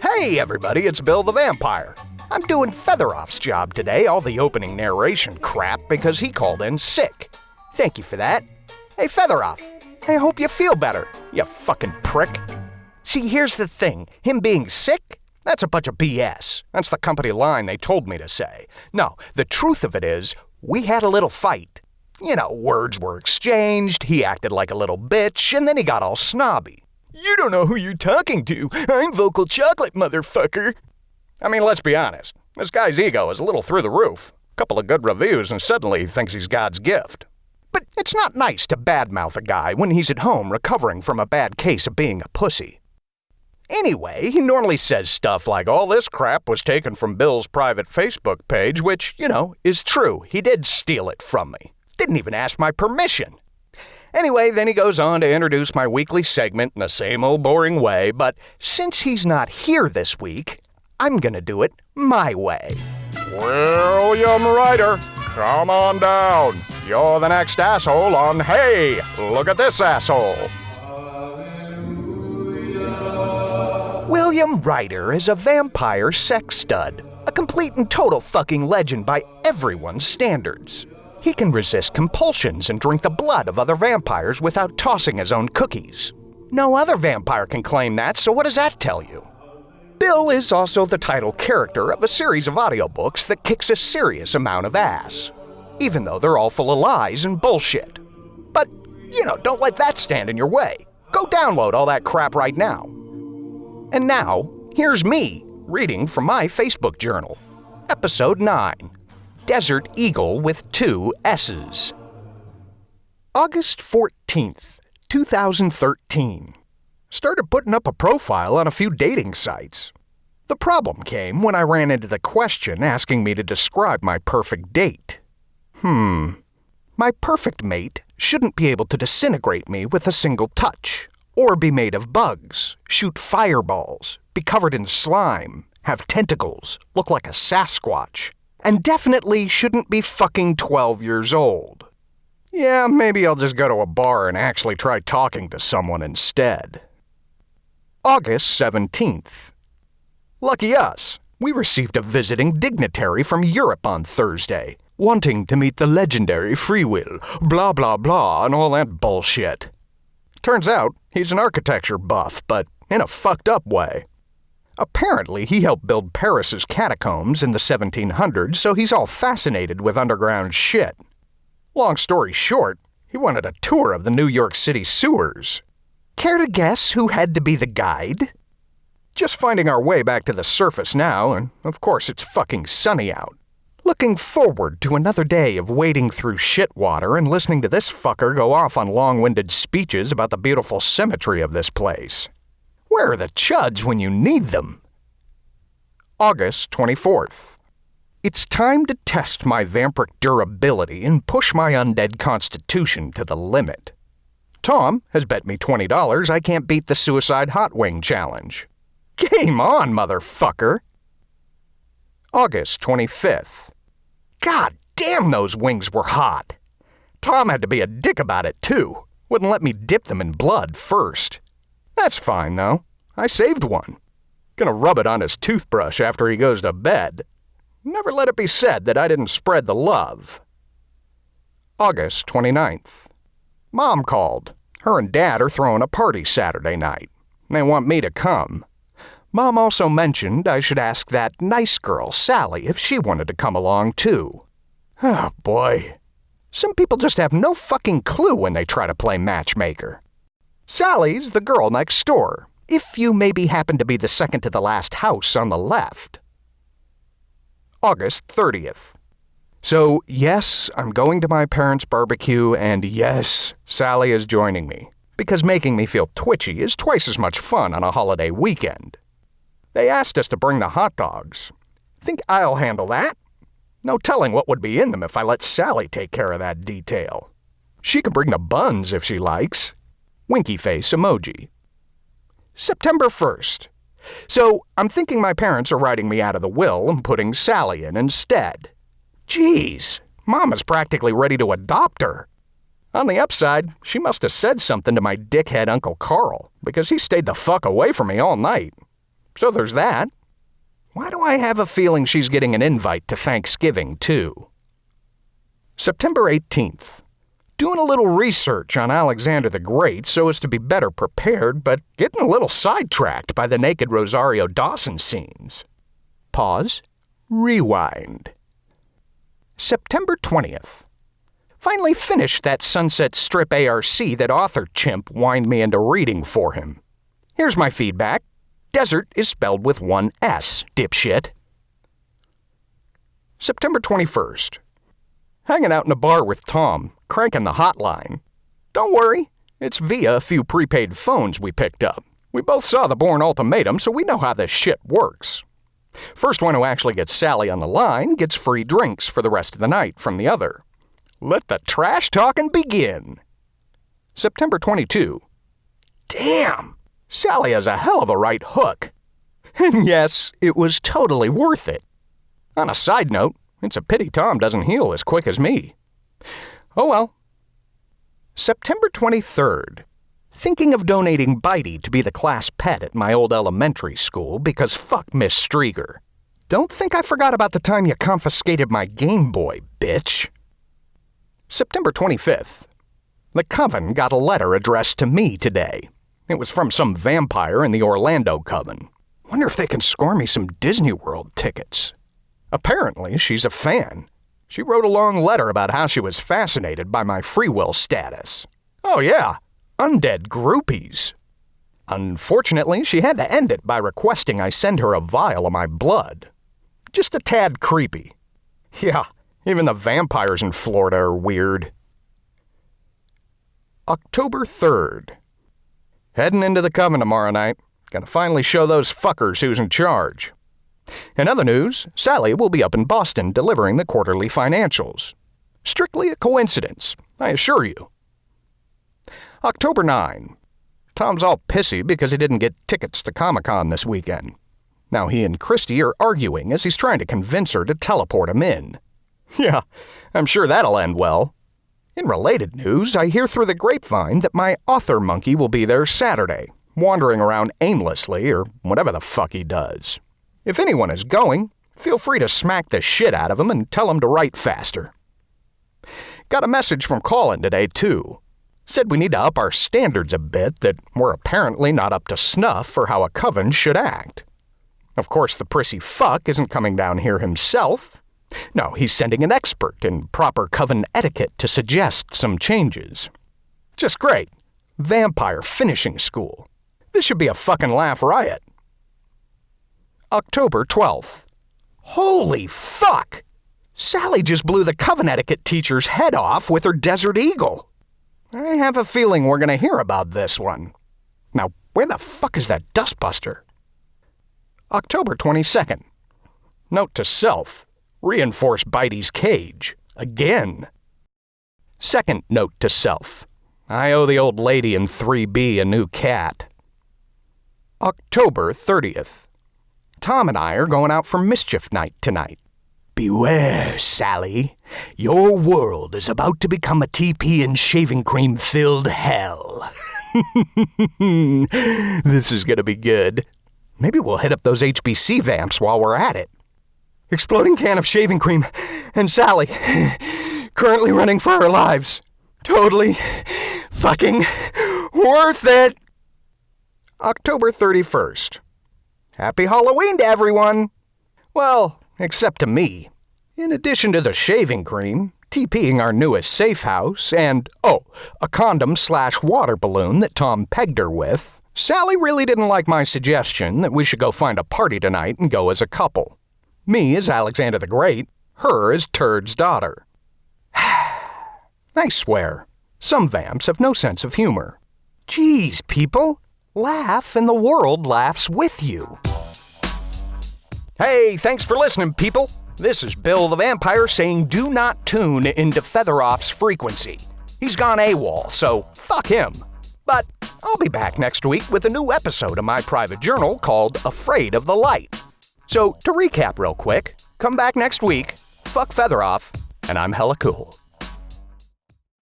Hey everybody, it's Bill the Vampire. I'm doing Fetherolf's job today, all the opening narration crap, because he called in sick. Thank you for that. Hey Fetherolf, I hope you feel better, you fucking prick. See, here's the thing, him being sick? That's a bunch of BS. That's the company line they told me to say. No, the truth of it is, we had a little fight. You know, words were exchanged, he acted like a little bitch, and then he got all snobby. You don't know who you're talking to. I'm Vocal Chocolate, motherfucker. I mean, let's be honest. This guy's ego is a little through the roof. A couple of good reviews and suddenly he thinks he's God's gift. But it's not nice to badmouth a guy when he's at home recovering from a bad case of being a pussy. Anyway, he normally says stuff like, all this crap was taken from Bill's private Facebook page, which, you know, is true. He did steal it from me. Didn't even ask my permission. Anyway, then he goes on to introduce my weekly segment in the same old boring way, but since he's not here this week, I'm gonna do it my way. William Ryder, come on down. You're the next asshole on Hey, Look at This Asshole. William Ryder is a vampire sex stud, a complete and total fucking legend by everyone's standards. He can resist compulsions and drink the blood of other vampires without tossing his own cookies. No other vampire can claim that, so what does that tell you? Bill is also the title character of a series of audiobooks that kicks a serious amount of ass, even though they're all full of lies and bullshit. But, you know, don't let that stand in your way. Go download all that crap right now. And now, here's me reading from my Facebook journal. Episode 9. Desert Eagle with 2 S's. August 14th, 2013. Started putting up a profile on a few dating sites. The problem came when I ran into the question asking me to describe my perfect date. My perfect mate shouldn't be able to disintegrate me with a single touch, or be made of bugs, shoot fireballs, be covered in slime, have tentacles, look like a Sasquatch, and definitely shouldn't be fucking 12 years old. Yeah, maybe I'll just go to a bar and actually try talking to someone instead. August 17th. Lucky us, we received a visiting dignitary from Europe on Thursday, wanting to meet the legendary Free Will, blah blah blah, and all that bullshit. Turns out, he's an architecture buff, but in a fucked up way. Apparently, he helped build Paris's catacombs in the 1700s, so he's all fascinated with underground shit. Long story short, he wanted a tour of the New York City sewers. Care to guess who had to be the guide? Just finding our way back to the surface now, and of course it's fucking sunny out. Looking forward to another day of wading through shit water and listening to this fucker go off on long-winded speeches about the beautiful symmetry of this place. Where are the chuds when you need them? August 24th. It's time to test my vampiric durability and push my undead constitution to the limit. Tom has bet me $20 I can't beat the Suicide Hot Wing Challenge. Game on, motherfucker! August 25th. God damn, those wings were hot. Tom had to be a dick about it, too. Wouldn't let me dip them in blood first. That's fine, though. I saved one. Gonna rub it on his toothbrush after he goes to bed. Never let it be said that I didn't spread the love. August 29th. Mom called. Her and Dad are throwing a party Saturday night. They want me to come. Mom also mentioned I should ask that nice girl, Sally, if she wanted to come along, too. Oh, boy. Some people just have no fucking clue when they try to play matchmaker. Sally's the girl next door, if you maybe happen to be the second to the last house on the left. August 30th. So, yes, I'm going to my parents' barbecue, and yes, Sally is joining me, because making me feel twitchy is twice as much fun on a holiday weekend. They asked us to bring the hot dogs. Think I'll handle that? No telling what would be in them if I let Sally take care of that detail. She can bring the buns if she likes. Winky face emoji. September 1st. So, I'm thinking my parents are writing me out of the will and putting Sally in instead. Jeez, Mama's practically ready to adopt her. On the upside, she must have said something to my dickhead Uncle Carl, because he stayed the fuck away from me all night. So there's that. Why do I have a feeling she's getting an invite to Thanksgiving, too? September 18th. Doing a little research on Alexander the Great so as to be better prepared, but getting a little sidetracked by the naked Rosario Dawson scenes. Pause. Rewind. September 20th. Finally finished that Sunset Strip ARC that author chimp whined me into reading for him. Here's my feedback. Desert is spelled with one S, dipshit. September 21st. Hanging out in a bar with Tom, cranking the hotline. Don't worry, it's via a few prepaid phones we picked up. We both saw the Bourne Ultimatum, so we know how this shit works. First one who actually gets Sally on the line gets free drinks for the rest of the night from the other. Let the trash talking begin. September 22. Damn! Sally has a hell of a right hook. And yes, it was totally worth it. On a side note, it's a pity Tom doesn't heal as quick as me. Oh well. September 23rd. Thinking of donating Bitey to be the class pet at my old elementary school because fuck Miss Strieger. Don't think I forgot about the time you confiscated my Game Boy, bitch. September 25th. The Coven got a letter addressed to me today. It was from some vampire in the Orlando Coven. Wonder if they can score me some Disney World tickets. Apparently, she's a fan. She wrote a long letter about how she was fascinated by my free will status. Oh yeah, undead groupies. Unfortunately, she had to end it by requesting I send her a vial of my blood. Just a tad creepy. Yeah, even the vampires in Florida are weird. October 3rd. Heading into the Coven tomorrow night. Gonna finally show those fuckers who's in charge. In other news, Sally will be up in Boston delivering the quarterly financials. Strictly a coincidence, I assure you. October 9. Tom's all pissy because he didn't get tickets to Comic-Con this weekend. Now he and Christy are arguing as he's trying to convince her to teleport him in. Yeah, I'm sure that'll end well. In related news, I hear through the grapevine that my author monkey will be there Saturday, wandering around aimlessly or whatever the fuck he does. If anyone is going, feel free to smack the shit out of him and tell him to write faster. Got a message from Colin today, too. Said we need to up our standards a bit, that we're apparently not up to snuff for how a coven should act. Of course, the prissy fuck isn't coming down here himself. No, he's sending an expert in proper coven etiquette to suggest some changes. Just great. Vampire finishing school. This should be a fucking laugh riot. October 12th. Holy fuck! Sally just blew the coven etiquette teacher's head off with her Desert Eagle. I have a feeling we're gonna hear about this one. Now, where the fuck is that dustbuster? October 22nd. Note to self. Reinforce Bitey's cage. Again. Second note to self. I owe the old lady in 3B a new cat. October 30th. Tom and I are going out for mischief night tonight. Beware, Sally. Your world is about to become a TP and shaving cream-filled hell. This is gonna be good. Maybe we'll hit up those HBC vamps while we're at it. Exploding can of shaving cream and Sally. Currently running for our lives. Totally fucking worth it. October 31st. Happy Halloween to everyone. Well, except to me. In addition to the shaving cream, TPing our newest safe house, and, a condom/water balloon that Tom pegged her with, Sally really didn't like my suggestion that we should go find a party tonight and go as a couple. Me as Alexander the Great, her as Turd's daughter. I swear, some vamps have no sense of humor. Jeez, people, laugh and the world laughs with you. Hey, thanks for listening, people. This is Bill the Vampire saying do not tune into Fetherolf's frequency. He's gone AWOL, so fuck him. But I'll be back next week with a new episode of my private journal called Afraid of the Light. So, to recap real quick, come back next week, fuck Fetherolf, and I'm hella cool.